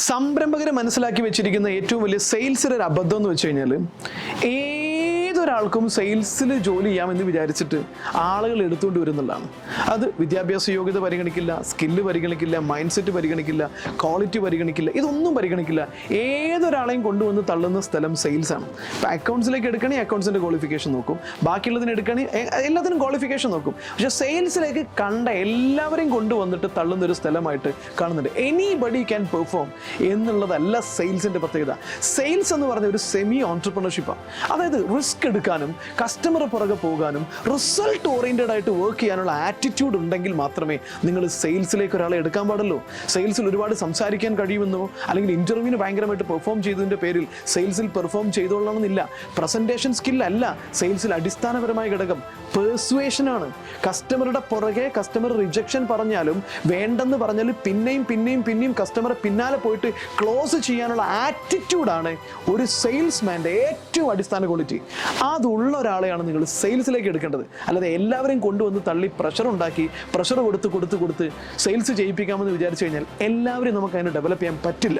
സംരംഭകരെ മനസ്സിലാക്കി വെച്ചിരിക്കുന്ന ഏറ്റവും വലിയ സെയിൽസിലെ ഒരു അബദ്ധം എന്ന് വെച്ച് കഴിഞ്ഞാൽ ഏതൊരാൾക്കും സെയിൽസിൽ ജോലി ചെയ്യാമെന്ന് വിചാരിച്ചിട്ട് ആളുകൾ എടുത്തുകൊണ്ട് വരുന്നുള്ളതാണ്. അത് വിദ്യാഭ്യാസ യോഗ്യത പരിഗണിക്കില്ല, സ്കില്ല് പരിഗണിക്കില്ല, മൈൻഡ് സെറ്റ് പരിഗണിക്കില്ല, ക്വാളിറ്റി പരിഗണിക്കില്ല, ഇതൊന്നും പരിഗണിക്കില്ല. ഏതൊരാളെയും കൊണ്ടുവന്ന് തള്ളുന്ന സ്ഥലം സെയിൽസാണ്. ഇപ്പം അക്കൗണ്ട്സിലേക്ക് എടുക്കണമെങ്കിൽ അക്കൗണ്ട്സിൻ്റെ ക്വാളിഫിക്കേഷൻ നോക്കും, ബാക്കിയുള്ളതിന് എടുക്കണമെങ്കിൽ എല്ലാത്തിനും ക്വാളിഫിക്കേഷൻ നോക്കും. പക്ഷേ സെയിൽസിലേക്ക് കണ്ട എല്ലാവരെയും കൊണ്ടുവന്നിട്ട് തള്ളുന്ന ഒരു സ്ഥലമായിട്ട് കാണുന്നുണ്ട്. എനിബഡി ക്യാൻ പെർഫോം എന്നുള്ളതല്ല സെയിൽസിൻ്റെ പ്രത്യേകത. സെയിൽസ് എന്ന് പറഞ്ഞ ഒരു സെമി ഓൺട്രപ്രണർഷിപ്പാണ്. അതായത് റിസ്ക് എടുക്കാനും കസ്റ്റമർ പുറകെ പോകാനും റിസൾട്ട് ഓറിയന്റഡ് ആയിട്ട് വർക്ക് ചെയ്യാനുള്ള ആറ്റിറ്റ്യൂഡ് ഉണ്ടെങ്കിൽ മാത്രമേ നിങ്ങൾ സെയിൽസിലേക്ക് ഒരാളെ എടുക്കാൻ പാടുള്ളൂ. സെയിൽസിൽ ഒരുപാട് സംസാരിക്കാൻ കഴിയുമെന്നോ അല്ലെങ്കിൽ ഇന്റർവ്യൂവിന് ഭയങ്കരമായിട്ട് പെർഫോം ചെയ്തതിൻ്റെ പേരിൽ സെയിൽസിൽ പെർഫോം ചെയ്തോളണമെന്നില്ല. പ്രസന്റേഷൻ സ്കിൽ അല്ല സെയിൽസിൽ അടിസ്ഥാനപരമായ ഘടകം. പെർസുവേഷനാണ്. കസ്റ്റമറുടെ പുറകെ കസ്റ്റമർ റിജക്ഷൻ പറഞ്ഞാലും വേണ്ടെന്ന് പറഞ്ഞാലും പിന്നെയും കസ്റ്റമറെ പിന്നാലെ പോയിട്ട് ക്ലോസ് ചെയ്യാനുള്ള ആറ്റിറ്റ്യൂഡാണ് ഒരു സെയിൽസ്മാൻ്റെ ഏറ്റവും അടിസ്ഥാന ക്വാളിറ്റി. അതുള്ള ഒരാളെയാണ് നിങ്ങൾ സെയിൽസിലേക്ക് എടുക്കേണ്ടത്. അല്ലാതെ എല്ലാവരെയും കൊണ്ടുവന്ന് തള്ളി പ്രഷർ ഉണ്ടാക്കി പ്രഷർ കൊടുത്ത് സെയിൽസ് ചെയ്യിപ്പിക്കാമെന്ന് വിചാരിച്ചു കഴിഞ്ഞാൽ എല്ലാവരെയും നമുക്ക് അതിനെ ഡെവലപ്പ് ചെയ്യാൻ പറ്റില്ല.